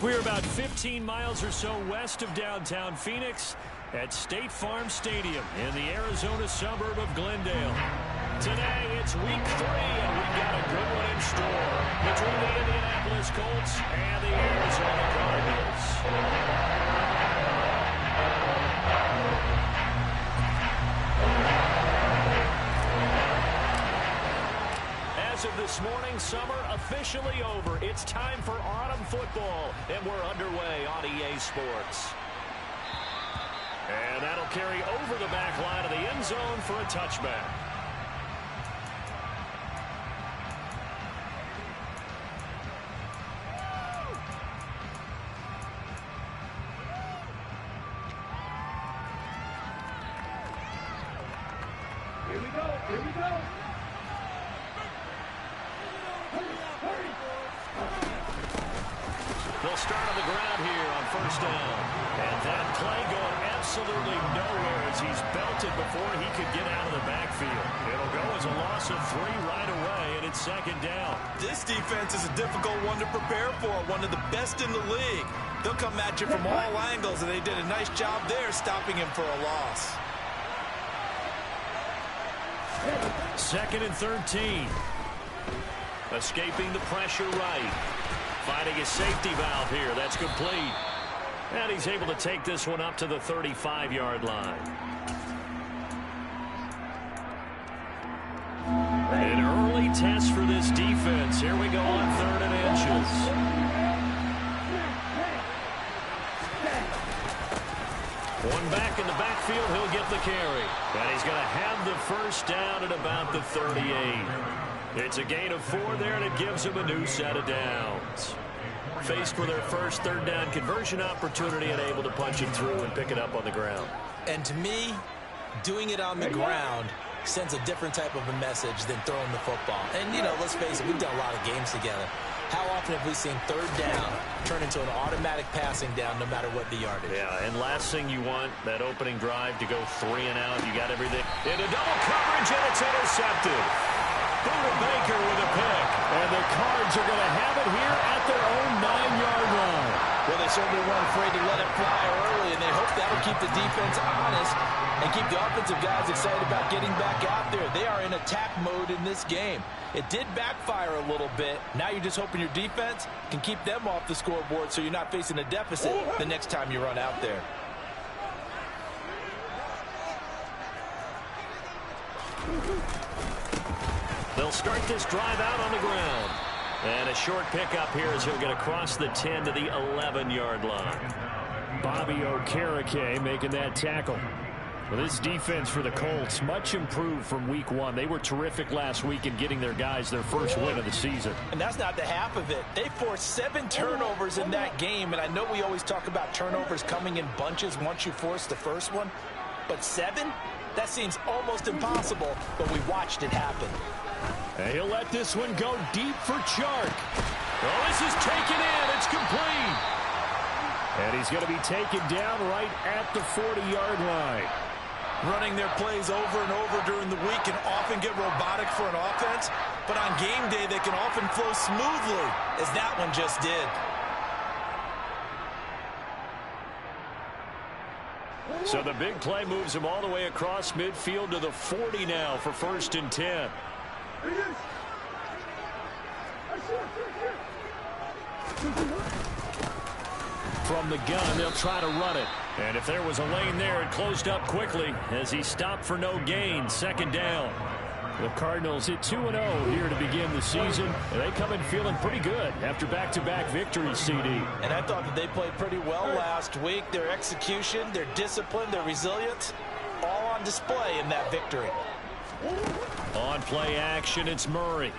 We're about 15 miles or so west of downtown Phoenix at State Farm Stadium in the Arizona suburb of Glendale. Today, it's week 3, and we've got a good one in store between the Indianapolis Colts and the Arizona Cardinals. As of this morning, summer officially over. It's time for autumn football, and we're underway on EA Sports. And that'll carry over the back line of the end zone for a touchback. Here we go. Here we go. They'll start on the ground here on first down. And that play going absolutely nowhere as he's belted before he could get out of the backfield. It'll go as a loss of 3 right away, and it's second down. This defense is a difficult one to prepare for, one of the best in the league. They'll come at you from all angles, and they did a nice job there stopping him for a loss. Second and 13. Escaping the pressure right. Finding a safety valve here. That's complete. And he's able to take this one up to the 35-yard line. An early test for this defense. Here we go on 3rd and inches. One back in the backfield. He'll get the carry. And he's going to have the first down at about the 38. It's a gain of 4 there, and it gives him a new set of downs. Faced with their first 3rd down conversion opportunity and able to punch it through and pick it up on the ground. And to me, doing it on the ground sends a different type of a message than throwing the football. And, you know, let's face it, we've done a lot of games together. How often have we seen 3rd down turn into an automatic passing down no matter what the yardage? Yeah, and last thing you want, that opening drive to go 3 and out. You got everything. Into double coverage, and it's intercepted. Buda Baker with a pick. And the Cards are going to have it here at their own 9-yard line. Well, they certainly weren't afraid to let it fly early, and they hope that'll keep the defense honest and keep the offensive guys excited about getting back out there. They are in attack mode in this game. It did backfire a little bit. Now you're just hoping your defense can keep them off the scoreboard so you're not facing a deficit the next time you run out there. They'll start this drive out on the ground. And a short pickup here as he'll get across the 10 to the 11-yard line. Bobby Okereke making that tackle. Well, this defense for the Colts, much improved from week 1. They were terrific last week in getting their guys their first win of the season. And that's not the half of it. They forced 7 turnovers in that game, and I know we always talk about turnovers coming in bunches once you force the first one, but 7? That seems almost impossible, but we watched it happen. And he'll let this one go deep for Chark. Oh, this is taken in. It's complete. And he's going to be taken down right at the 40-yard line. Running their plays over and over during the week can often get robotic for an offense, but on game day they can often flow smoothly, as that one just did. So the big play moves him all the way across midfield to the 40 now for 1st and 10. From the gun, they'll try to run it. And if there was a lane there, it closed up quickly as he stopped for no gain. 2nd down. The Cardinals hit 2-0 here to begin the season, and they come in feeling pretty good after back-to-back victories, CD. And I thought that they played pretty well last week. Their execution, their discipline, their resilience, all on display in that victory. On play action, it's Murray.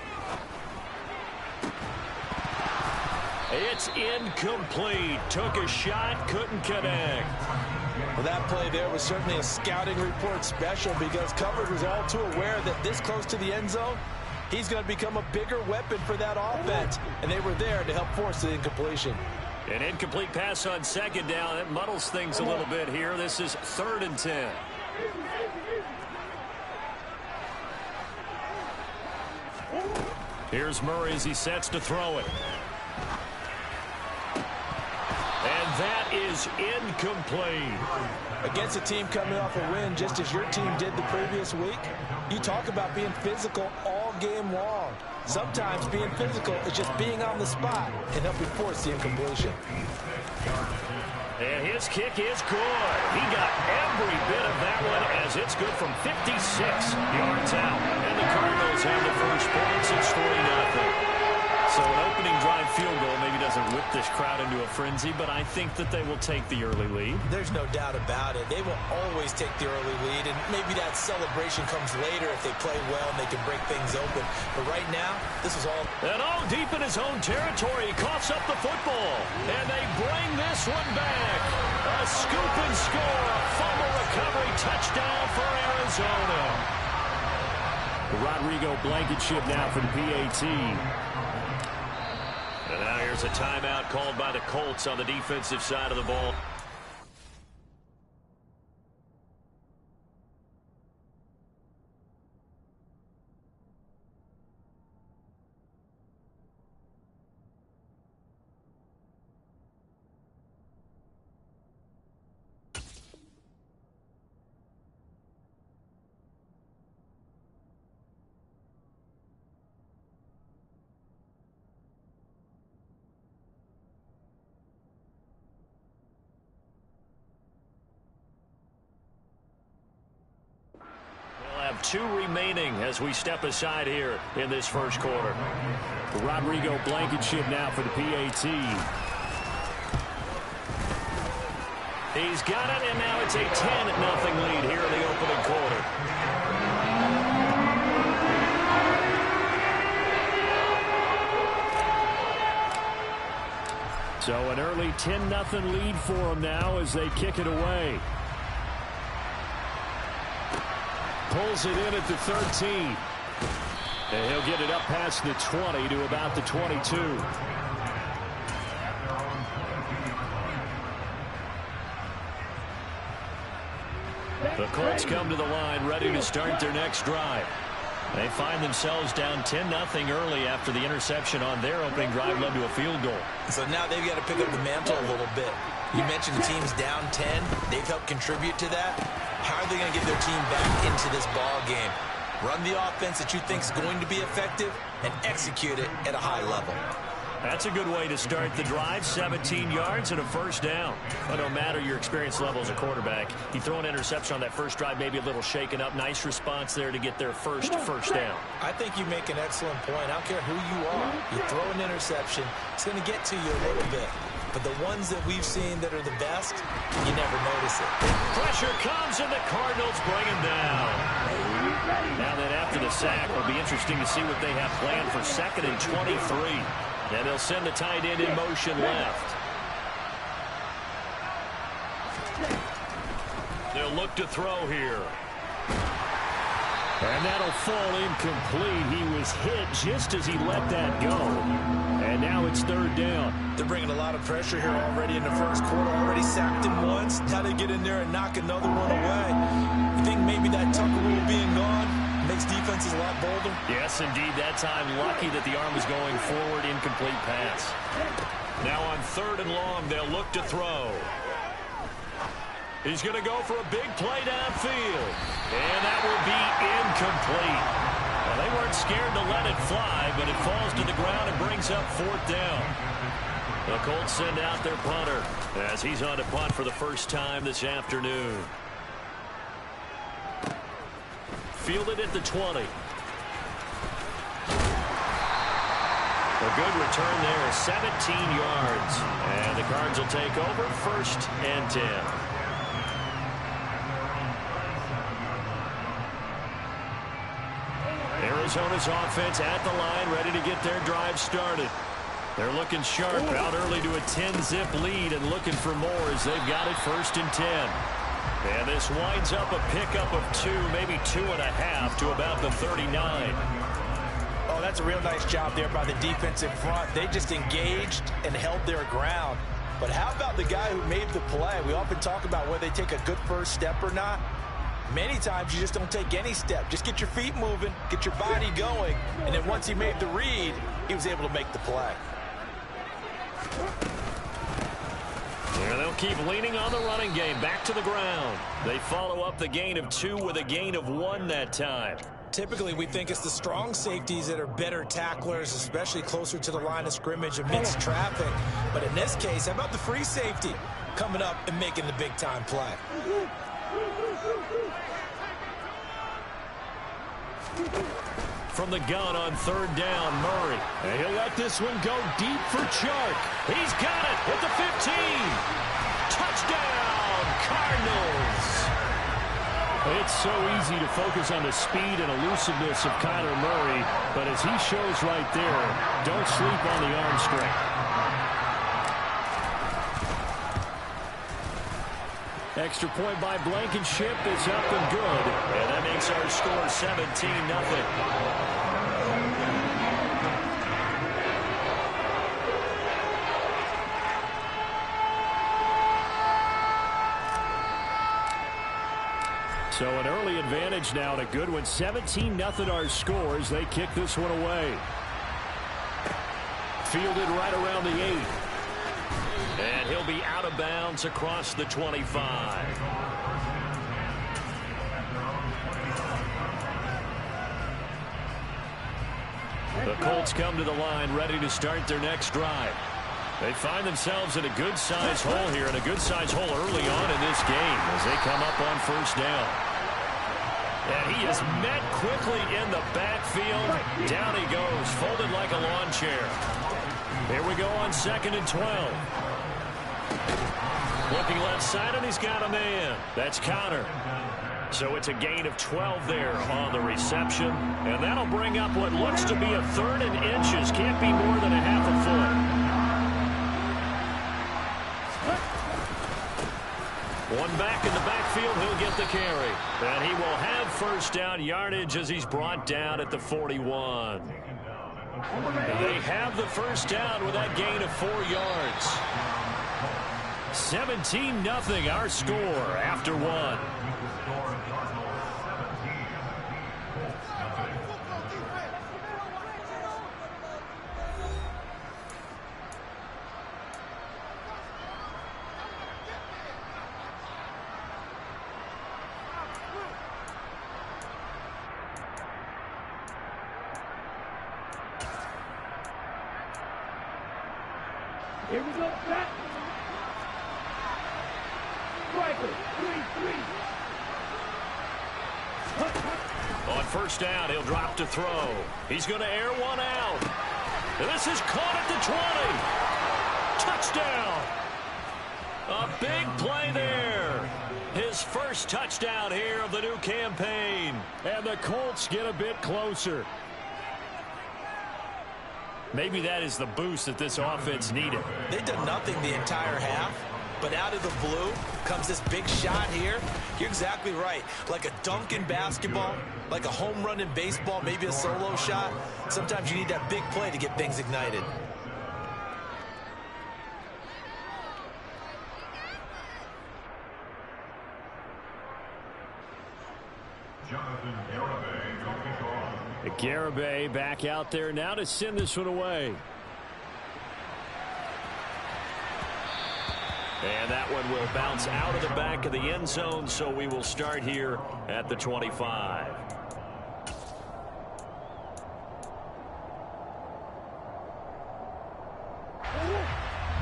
It's incomplete. Took a shot, couldn't connect. Well, that play there was certainly a scouting report special because coverage was all too aware that this close to the end zone, he's going to become a bigger weapon for that offense. And they were there to help force the incompletion. An incomplete pass on 2nd down. That muddles things a little bit here. This is 3rd and 10. Here's Murray as he sets to throw it. And that is incomplete. Against a team coming off a win, just as your team did the previous week, you talk about being physical all game long. Sometimes being physical is just being on the spot and helping force the incompletion. And his kick is good. He got every bit of that one as it's good from 56 yards out. And the Cardinals have the first points. It's 3-0. So an opening drive field goal maybe doesn't whip this crowd into a frenzy, but I think that they will take the early lead. There's no doubt about it. They will always take the early lead, and maybe that celebration comes later if they play well and they can break things open. But right now, this is all... And all deep in his own territory, he coughs up the football. And they bring this one back. A scoop and score, a fumble recovery touchdown for Arizona. Rodrigo Blankenship now for the PAT. And now here's a timeout called by the Colts on the defensive side of the ball. Two remaining as we step aside here in this first quarter. Rodrigo Blankenship now for the PAT. He's got it, and now it's a 10-0 lead here in the opening quarter. So an early 10-0 lead for them now as they kick it away. Pulls it in at the 13. And he'll get it up past the 20 to about the 22. The Colts come to the line ready to start their next drive. They find themselves down 10-0 early after the interception on their opening drive led to a field goal. So now they've got to pick up the mantle a little bit. You mentioned the team's down 10. They've helped contribute to that. How are they going to get their team back into this ball game? Run the offense that you think is going to be effective and execute it at a high level. That's a good way to start the drive. 17 yards and a first down. But no matter your experience level as a quarterback, you throw an interception on that first drive, maybe a little shaken up. Nice response there to get their first down. I think you make an excellent point. I don't care who you are. You throw an interception, it's going to get to you a little bit. But the ones that we've seen that are the best, you never notice it. Pressure comes, and the Cardinals bring him down. Now then, after the sack, it'll be interesting to see what they have planned for 2nd and 23. And they'll send the tight end in motion left. They'll look to throw here. And that'll fall incomplete. He was hit just as he let that go. And now it's 3rd down. They're bringing a lot of pressure here already in the first quarter. Already sacked him once. Now they get in there and knock another one away. You think maybe that Tucker rule being gone makes defenses a lot bolder? Yes, indeed. That time, lucky that the arm was going forward. Incomplete pass. Now on 3rd and long, they'll look to throw. He's going to go for a big play downfield. And that will be incomplete. Well, they weren't scared to let it fly, but it falls to the ground and brings up 4th down. The Colts send out their punter as he's on to punt for the first time this afternoon. Fielded at the 20. A good return there, 17 yards. And the Cards will take over 1st and 10. Arizona's offense at the line, ready to get their drive started. They're looking sharp, out early to a 10-zip lead and looking for more as they've got it 1st and 10. And this winds up a pickup of 2, maybe 2.5 to about the 39. Oh, that's a real nice job there by the defensive front. They just engaged and held their ground. But how about the guy who made the play? We often talk about whether they take a good first step or not. Many times you just don't take any step. Just get your feet moving, get your body going, and then once he made the read, he was able to make the play. keep leaning on the running game. Back to the ground. They follow up the gain of 2 with a gain of 1 that time. Typically, we think it's the strong safeties that are better tacklers, especially closer to the line of scrimmage amidst traffic. But in this case, how about the free safety coming up and making the big-time play? From the gun on 3rd down, Murray. And he'll let this one go deep for Chark. He's got it at the 15. Touchdown, Cardinals. It's so easy to focus on the speed and elusiveness of Kyler Murray, but as he shows right there, don't sleep on the arm strength. Extra point by Blankenship is up and good, and that makes our score 17-0. So an early advantage now, and a good one. 17-0 our scores. They kick this one away. Fielded right around the 8. And he'll be out of bounds across the 25. The Colts come to the line ready to start their next drive. They find themselves in a good-sized hole here, and a good-sized hole early on in this game as they come up on 1st down. And he is met quickly in the backfield. Down he goes, folded like a lawn chair. Here we go on 2nd and 12. Looking left side, and he's got a man. That's Connor. So it's a gain of 12 there on the reception. And that'll bring up what looks to be a 3rd and inches. Can't be more than a half a foot. One back in the backfield, he'll get the carry. And he will have 1st down yardage as he's brought down at the 41. They have the 1st down with that gain of 4 yards. 17-0 our score after 1. Here we go, set. Striker, 3-3. On 1st down, he'll drop to throw. He's going to air one out. And this is caught at the 20. Touchdown. A big play there. His first touchdown here of the new campaign. And the Colts get a bit closer. Maybe that is the boost that this offense needed. They've done nothing the entire half, but out of the blue comes this big shot here. You're exactly right. Like a dunk in basketball, like a home run in baseball, maybe a solo shot. Sometimes you need that big play to get things ignited. Garibay back out there now to send this one away. And that one will bounce out of the back of the end zone, so we will start here at the 25.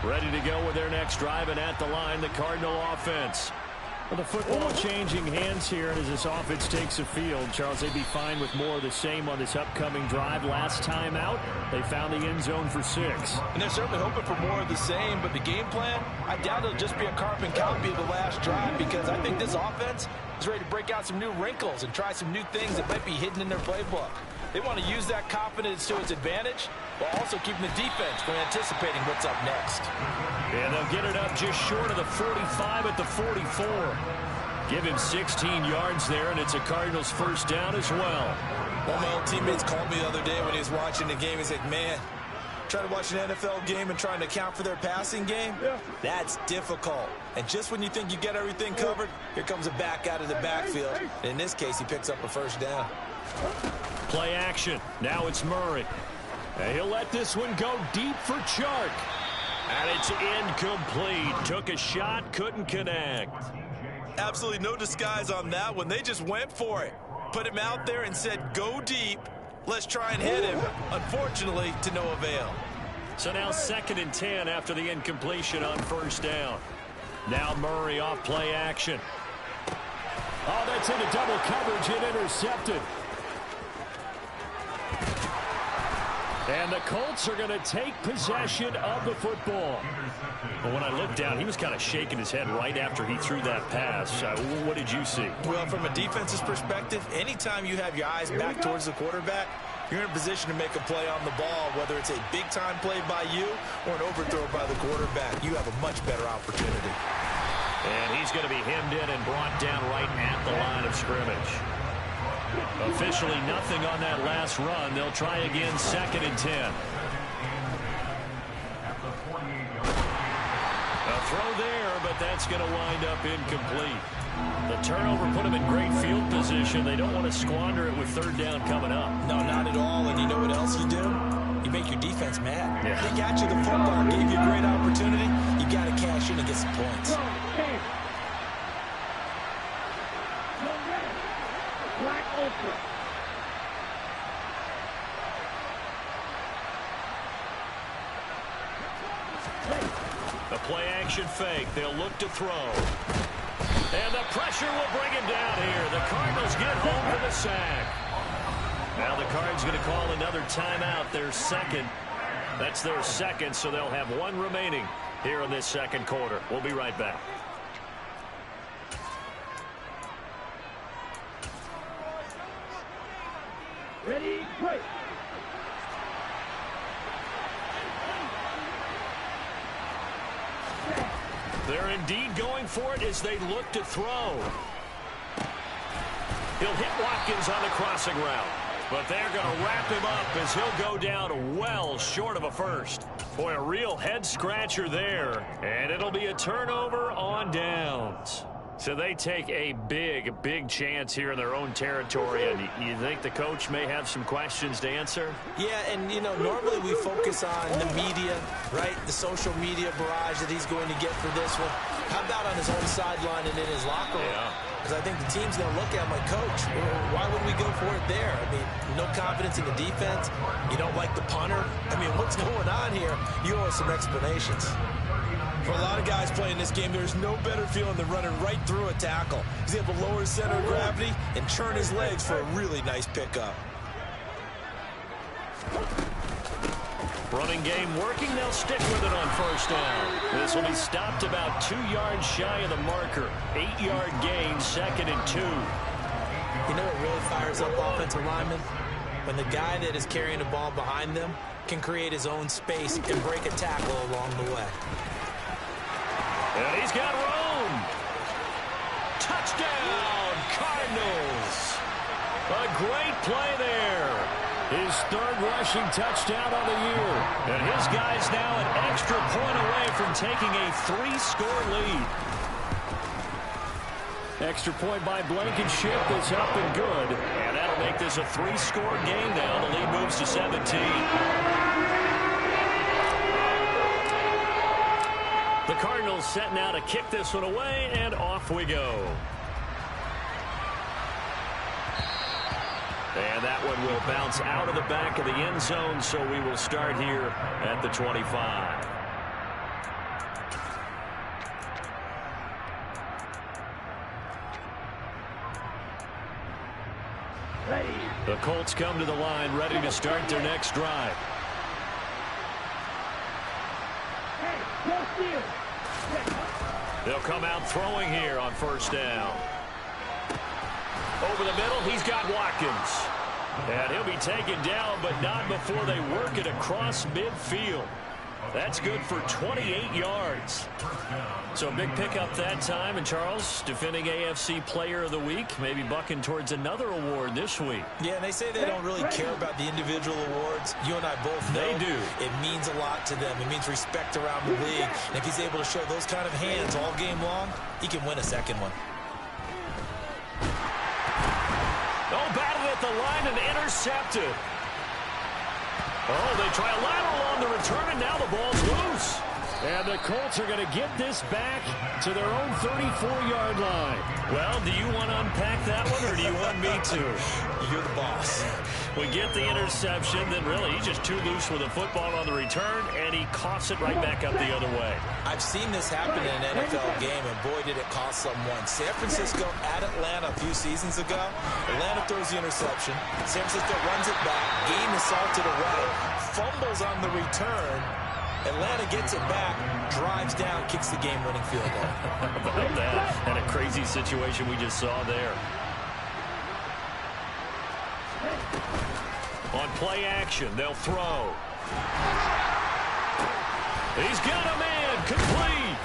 Ready to go with their next drive, and at the line, the Cardinal offense. Well, the football changing hands here, and as this offense takes the field, Charles, they'd be fine with more of the same on this upcoming drive. Last time out, they found the end zone for 6. And they're certainly hoping for more of the same, but the game plan, I doubt it'll just be a carbon copy of the last drive, because I think this offense is ready to break out some new wrinkles and try some new things that might be hidden in their playbook. They want to use that confidence to its advantage, while also keeping the defense from anticipating what's up next. And they'll get it up just short of the 45 at the 44. Give him 16 yards there, and it's a Cardinals 1st down as well. One of my old teammates called me the other day when he was watching the game. He's like, man, trying to watch an NFL game and trying to account for their passing game? Yeah. That's difficult. And just when you think you get everything covered, here comes a back out of the backfield. And in this case, he picks up a 1st down. Play action. Now it's Murray. And he'll let this one go deep for Chark. And it's incomplete. Took a shot, couldn't connect. Absolutely no disguise on that one. They just went for it. Put him out there and said, go deep. Let's try and hit him. Unfortunately, to no avail. So now 2nd and 10 after the incompletion on 1st down. Now Murray off play action. Oh, that's into double coverage and intercepted. And the Colts are going to take possession of the football. But when I looked down, he was kind of shaking his head right after he threw that pass. What did you see? Well, from a defense's perspective, anytime you have your eyes back towards the quarterback, you're in a position to make a play on the ball, whether it's a big-time play by you or an overthrow by the quarterback. You have a much better opportunity. And he's going to be hemmed in and brought down right at the line of scrimmage. Officially nothing on that last run. They'll try again 2nd and 10. A throw there, but that's going to wind up incomplete. The turnover put them in great field position. They don't want to squander it with 3rd down coming up. No, not at all. And you know what else you do? You make your defense mad. Yeah. They got you the football, gave you a great opportunity. You got to cash in and get some points. Black Ultra. The play-action fake. They'll look to throw. And the pressure will bring him down here. The Cardinals get home for the sack. Now the Cards going to call another timeout. Their 2nd. That's their 2nd, so they'll have 1 remaining here in this 2nd quarter. We'll be right back. Ready, break. They're indeed going for it as they look to throw. He'll hit Watkins on the crossing route. But they're going to wrap him up as he'll go down well short of a first. Boy, a real head-scratcher there. And it'll be a turnover on downs. So they take a big chance here in their own territory. And you think the coach may have some questions to answer? Yeah, and, you know, normally we focus on the media, right? The social media barrage that he's going to get for this one. How about on his own sideline and in his locker room? Yeah. Because I think the team's going to look at him like, Coach, why would we go for it there? I mean, no confidence in the defense. You don't like the punter. I mean, what's going on here? You owe us some explanations. For a lot of guys playing this game, there's no better feeling than running right through a tackle. He's able to lower his center of gravity and churn his legs for a really nice pickup. Running game working. They'll stick with it on 1st down. This will be stopped about 2 yards shy of the marker. 8-yard gain, 2nd and 2. You know what really fires up offensive linemen? When the guy that is carrying the ball behind them can create his own space and break a tackle along the way. And he's got room. Touchdown, Cardinals. A great play there. His 3rd rushing touchdown of the year. And his guy's now an extra point away from taking a 3-score lead. Extra point by Blankenship is up and good. And that'll make this a 3-score game now. The lead moves to 17. The Cardinals set now to kick this one away, and off we go. And that one will bounce out of the back of the end zone, so we will start here at the 25. The Colts come to the line, ready to start their next drive. They'll come out throwing here on 1st down. Over the middle, he's got Watkins. And he'll be taken down, but not before they work it across midfield. That's good for 28 yards. So a big pickup that time. And Charles, defending AFC Player of the Week, maybe bucking towards another award this week. Yeah, and they say they don't really care about the individual awards. You and I both know they do. It means a lot to them. It means respect around the league. And if he's able to show those kind of hands all game long, he can win a 2nd one. Oh, battled at the line and intercepted. Oh, they try a lateral on the return, and now the ball's loose. And the Colts are going to get this back to their own 34-yard line. Well, do you want to unpack that one, or do you want me to? You're the boss. We get the interception, then really he's just too loose with the football on the return, and he coughs it right back up the other way. I've seen this happen in an NFL game, and boy, did it cost someone. San Francisco at Atlanta a few seasons ago. Atlanta throws the interception. San Francisco runs it back. Game is salted away. Fumbles on the return. Atlanta gets it back, drives down, kicks the game-winning field goal. How about that? And a crazy situation we just saw there. On play action, they'll throw. He's got a man, complete.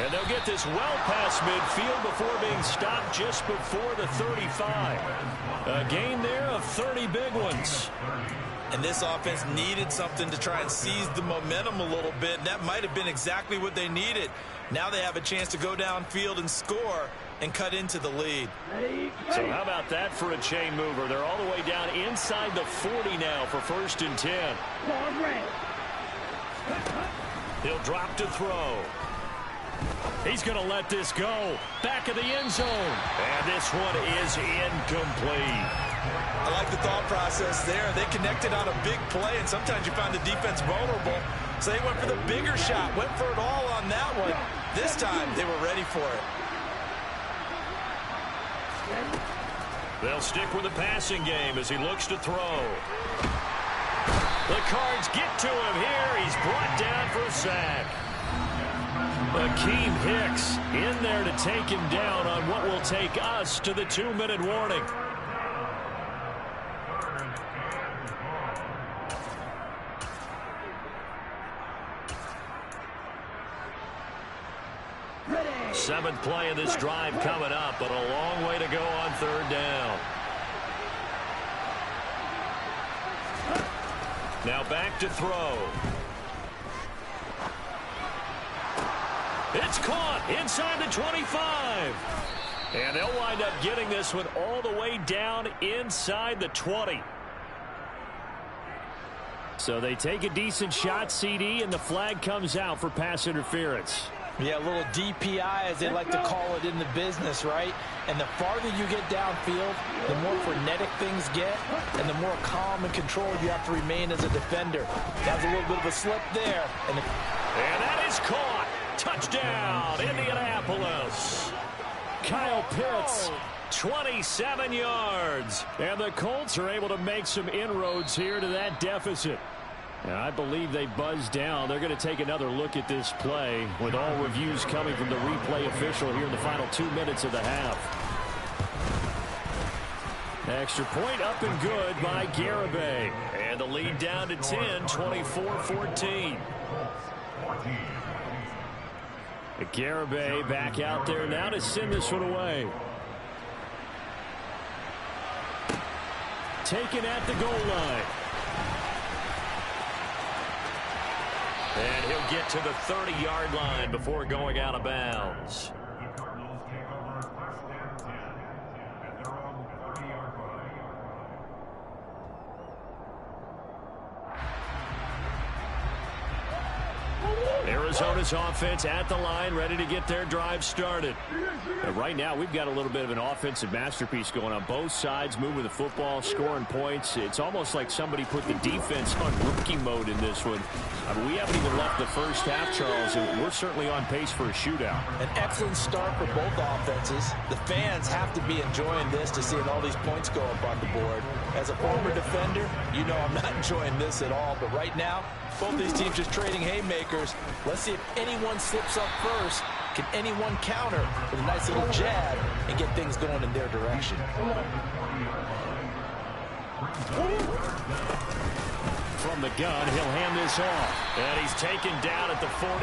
And they'll get this well past midfield before being stopped just before the 35. A gain there of 30 big ones. And this offense needed something to try and seize the momentum a little bit, and that might have been exactly what they needed. Now they have a chance to go downfield and score and cut into the lead. So how about that for a chain mover? They're all the way down inside the 40 now for 1st and 10. He'll drop to throw. He's going to let this go. Back of the end zone. And this one is incomplete. I like the thought process there. They connected on a big play, and sometimes you find the defense vulnerable. So they went for the bigger shot, went for it all on that one. This time, they were ready for it. They'll stick with the passing game as he looks to throw. The Cards get to him here. He's brought down for a sack. Akeem Hicks in there to take him down on what will take us to the 2-minute warning. Seventh play of this drive coming up, but a long way to go on 3rd down. Now back to throw. It's caught inside the 25. And they'll wind up getting this one all the way down inside the 20. So they take a decent shot, CD, and the flag comes out for pass interference. Yeah, a little DPI, as they like to call it in the business, right? And the farther you get downfield, the more frenetic things get, and the more calm and controlled you have to remain as a defender. That was a little bit of a slip there. And that is caught. Touchdown, Indianapolis. Kyle Pitts, 27 yards. And the Colts are able to make some inroads here to that deficit. And I believe they buzzed down. They're going to take another look at this play with all reviews coming from the replay official here in the final 2 minutes of the half. Extra point up and good by Garibay. And the lead down to 10, 24-14. Garibay back out there now to send this one away. Taken at the goal line. And he'll get to the 30-yard line before going out of bounds. Arizona's offense at the line, ready to get their drive started. And right now, we've got a little bit of an offensive masterpiece going on both sides, moving the football, scoring points. It's almost like somebody put the defense on rookie mode in this one. I mean, we haven't even left the first half, Charles, and we're certainly on pace for a shootout. An excellent start for both offenses. The fans have to be enjoying this to seeing all these points go up on the board. As a former defender, you know I'm not enjoying this at all, but right now, both these teams just trading haymakers. Let's see if anyone slips up first. Can anyone counter with a nice little jab and get things going in their direction? From the gun, he'll hand this off. And he's taken down at the 43,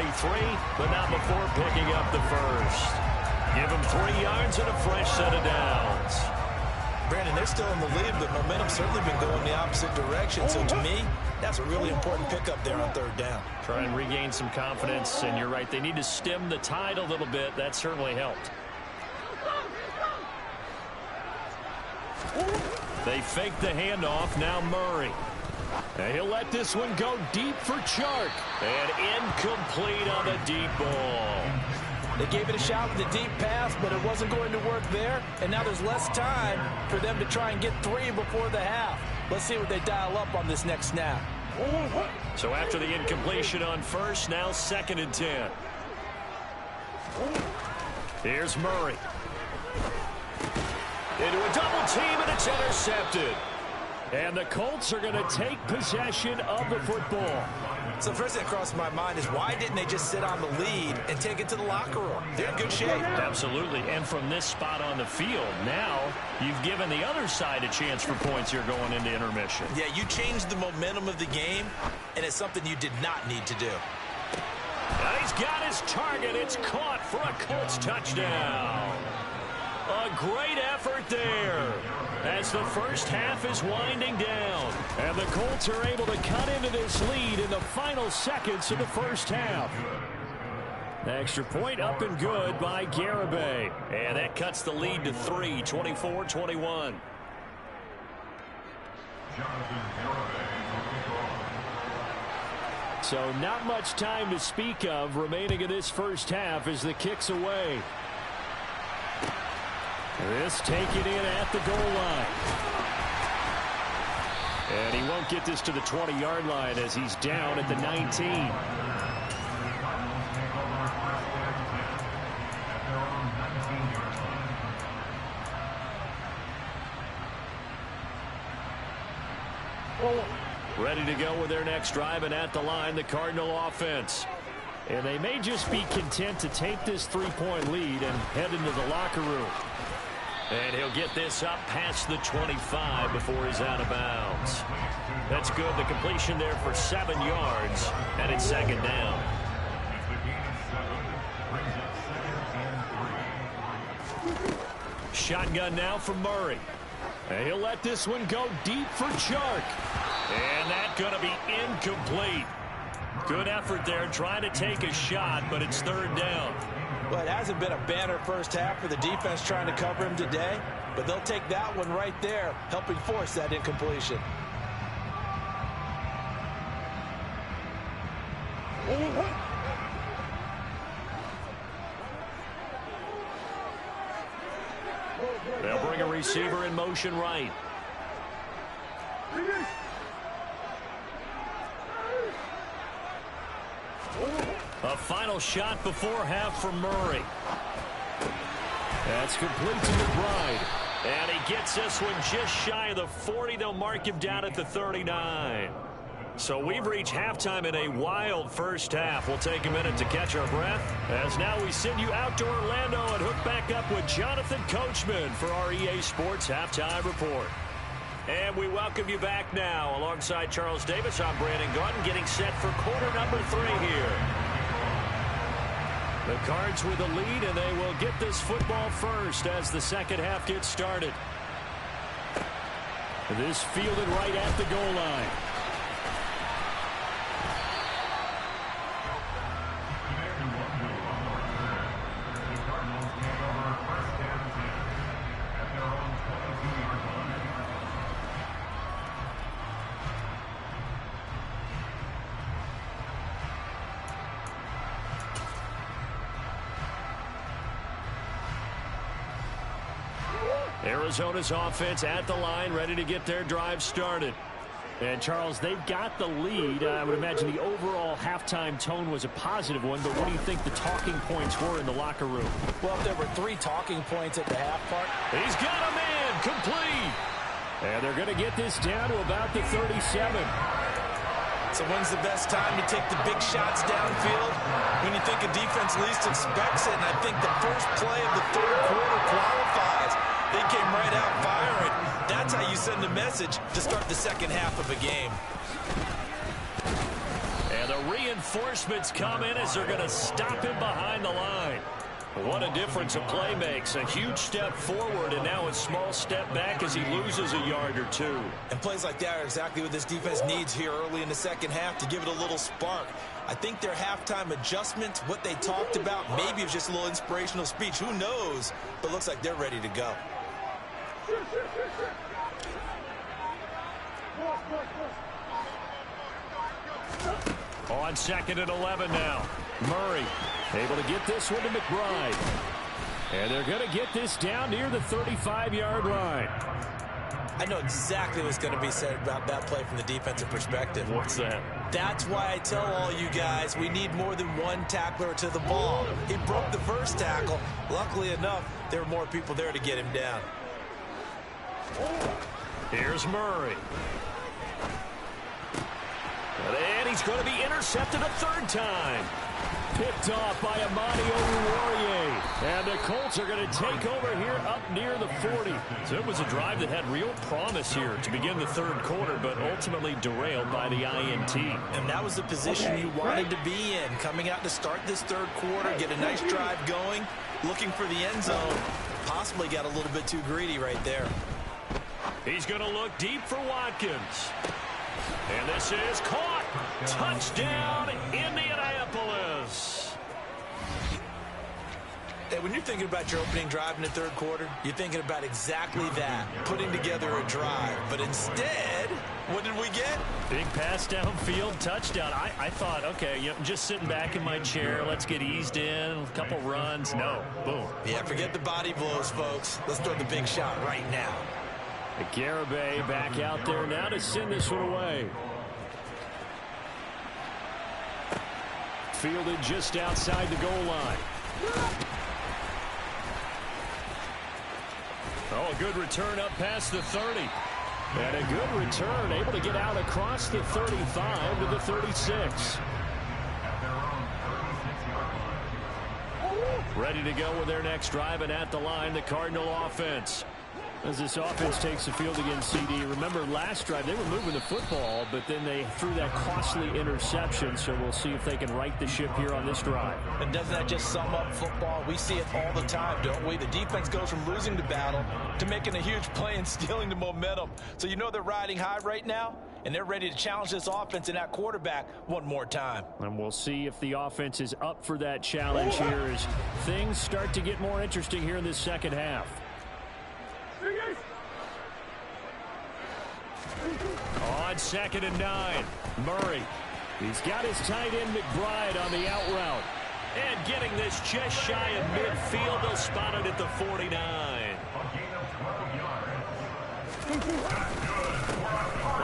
but not before picking up the first. Give him 3 yards and a fresh set of downs. Brandon, they're still in the lead, but momentum's certainly been going the opposite direction. So to me, that's a really important pickup there on 3rd down. Try and regain some confidence, and you're right. They need to stem the tide a little bit. That certainly helped. They fake the handoff. Now Murray. And he'll let this one go deep for Chark. And incomplete on the deep ball. They gave it a shot with the deep pass, but it wasn't going to work there. And now there's less time for them to try and get 3 before the half. Let's see what they dial up on this next snap. So after the incompletion on first, now 2nd and 10. Here's Murray. Into a double team, and it's intercepted. And the Colts are going to take possession of the football. So the first thing that crossed my mind is why didn't they just sit on the lead and take it to the locker room? They're in good shape. Absolutely. And from this spot on the field, now you've given the other side a chance for points here going into intermission. Yeah, you changed the momentum of the game, and it's something you did not need to do. And he's got his target. It's caught for a Colts touchdown. A great effort there as the first half is winding down. And the Colts are able to cut into this lead in the final seconds of the first half. Extra point up and good by Garibay. And that cuts the lead to 3, 24-21. So not much time to speak of remaining in this first half as the kick's away. This taken in at the goal line. And he won't get this to the 20-yard line as he's down at the 19. Ready to go with their next drive, and at the line, the Cardinal offense. And they may just be content to take this 3-point lead and head into the locker room. And he'll get this up past the 25 before he's out of bounds. That's good. The completion there for 7 yards, and it's 2nd down. Shotgun now from Murray. And he'll let this one go deep for Chark. And that's going to be incomplete. Good effort there trying to take a shot, but it's 3rd down. Well, it hasn't been a banner first half for the defense trying to cover him today, but they'll take that one right there, helping force that incompletion. They'll bring a receiver in motion right. A final shot before half for Murray. That's complete to McBride. And he gets this one just shy of the 40. They'll mark him down at the 39. So we've reached halftime in a wild first half. We'll take a minute to catch our breath as now we send you out to Orlando and hook back up with Jonathan Coachman for our EA Sports Halftime Report. And we welcome you back now. Alongside Charles Davis, I'm Brandon Gaudin, getting set for quarter number 3 here. The Cards with the lead, and they will get this football first as the second half gets started. This fielded right at the goal line. Arizona's offense at the line, ready to get their drive started. And, Charles, they've got the lead. I would imagine the overall halftime tone was a positive one, but what do you think the talking points were in the locker room? Well, if there were 3 talking points at the half part. He's got a man, complete. And they're going to get this down to about the 37. So when's the best time to take the big shots downfield? When you think a defense least expects it, and I think the first play of the 3rd quarter qualifies. They came right out firing. That's how you send a message to start the second half of a game. And the reinforcements come in as they're going to stop him behind the line. What a difference a play makes. A huge step forward and now a small step back as he loses a yard or 2. And plays like that are exactly what this defense needs here early in the second half to give it a little spark. I think their halftime adjustment, what they talked about, maybe it was just a little inspirational speech. Who knows? But looks like they're ready to go. On 2nd and 11 now. Murray able to get this one to McBride. And they're going to get this down near the 35-yard line. I know exactly what's going to be said about that play from the defensive perspective. What's that? That's why I tell all you guys we need more than one tackler to the ball. He broke the first tackle. Luckily enough, there were more people there to get him down. Here's Murray. And he's going to be intercepted a third time. Picked off by Amani Oruwariye. And the Colts are going to take over here up near the 40. So it was a drive that had real promise here to begin the third quarter, but ultimately derailed by the INT. And that was the position you wanted to be in. Coming out to start this third quarter, get a nice drive going, looking for the end zone. Possibly got a little bit too greedy right there. He's going to look deep for Watkins. And this is caught. Touchdown, Indianapolis. Hey, when you're thinking about your opening drive in the third quarter, you're thinking about exactly that, putting together a drive. But instead, what did we get? Big pass downfield, touchdown. I thought, okay, I'm just sitting back in my chair. Let's get eased in, a couple runs. No, boom. Yeah, forget the body blows, folks. Let's throw the big shot right now. Garibay back out there now to send this one away. Fielded just outside the goal line. Oh, a good return up past the 30. And a good return, able to get out across the 35 to the 36. Ready to go with their next drive, and at the line, the Cardinal offense. As this offense takes the field against CD. Remember, last drive, they were moving the football, but then they threw that costly interception, so we'll see if they can right the ship here on this drive. And doesn't that just sum up football? We see it all the time, don't we? The defense goes from losing the battle to making a huge play and stealing the momentum. So you know they're riding high right now, and they're ready to challenge this offense and that quarterback one more time. And we'll see if the offense is up for that challenge here as things start to get more interesting here in this second half. On 2nd and 9, Murray. He's got his tight end McBride on the out route. And getting this just shy of midfield. They'll spot it at the 49.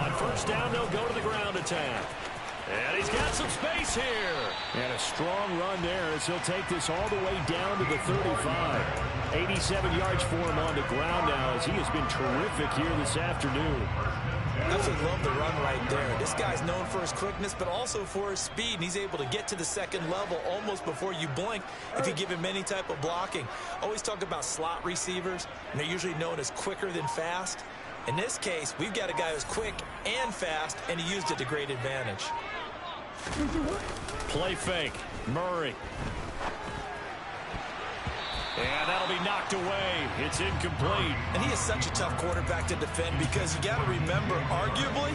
On first down, they'll go to the ground attack. And he's got some space here. And a strong run there as he'll take this all the way down to the 35. 87 yards for him on the ground now as he has been terrific here this afternoon. Absolutely love the run right there. This guy's known for his quickness, but also for his speed. And he's able to get to the second level almost before you blink if you give him any type of blocking. Always talk about slot receivers, and they're usually known as quicker than fast. In this case, we've got a guy who's quick and fast, and he used it to great advantage. Play fake. Murray. And that'll be knocked away. It's incomplete. And he is such a tough quarterback to defend because you got to remember, arguably,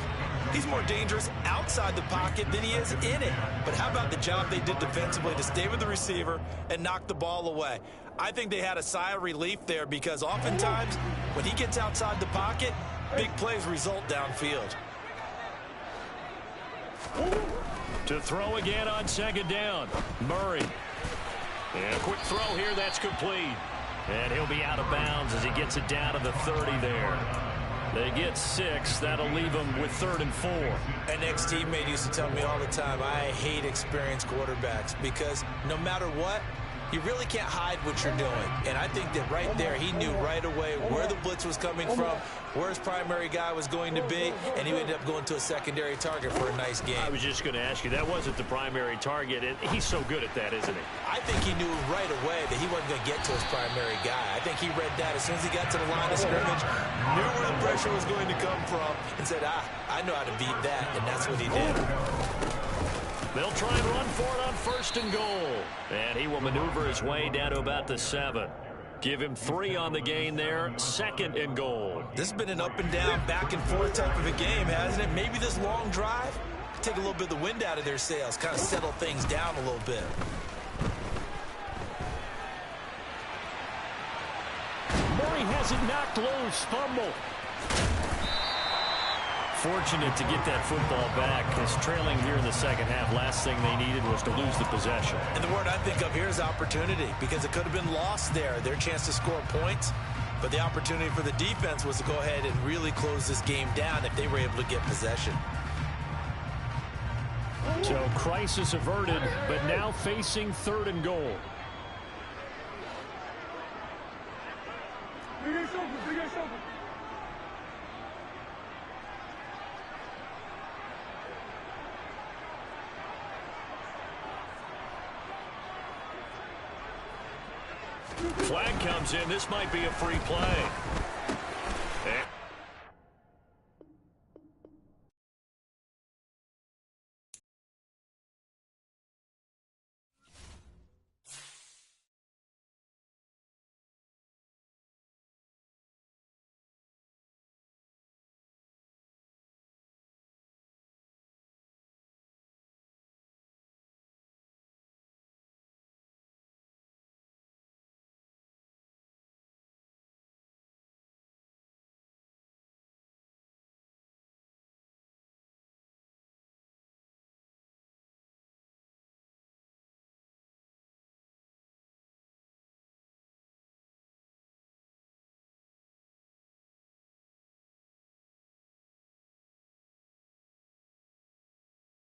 he's more dangerous outside the pocket than he is in it. But how about the job they did defensively to stay with the receiver and knock the ball away? I think they had a sigh of relief there because oftentimes when he gets outside the pocket, big plays result downfield. To throw again on 2nd down. Murray. And a quick throw here, that's complete. And he'll be out of bounds as he gets it down to the 30 there. They get 6. That'll leave them with 3rd and 4. An ex-teammate used to tell me all the time, I hate experienced quarterbacks because no matter what, you really can't hide what you're doing. And I think that right there, he knew right away where the blitz was coming from, where his primary guy was going to be, and he ended up going to a secondary target for a nice game. I was just going to ask you, that wasn't the primary target, and he's so good at that, isn't he? I think he knew right away that he wasn't going to get to his primary guy. I think he read that as soon as he got to the line of scrimmage, knew where the pressure was going to come from, and said, I know how to beat that, and that's what he did. They'll try and run for it on 1st and goal. And he will maneuver his way down to about the 7. Give him 3 on the gain there. 2nd and goal. This has been an up and down, back and forth type of a game, hasn't it? Maybe this long drive take a little bit of the wind out of their sails, kind of settle things down a little bit. Murray has it knocked loose. Fumble. Fortunate to get that football back, because trailing here in the second half, last thing they needed was to lose the possession. And the word I think of here is opportunity, because it could have been lost there, their chance to score points. But the opportunity for the defense was to go ahead and really close this game down if they were able to get possession. So crisis averted, but now facing 3rd and goal. Flag comes in. This might be a free play.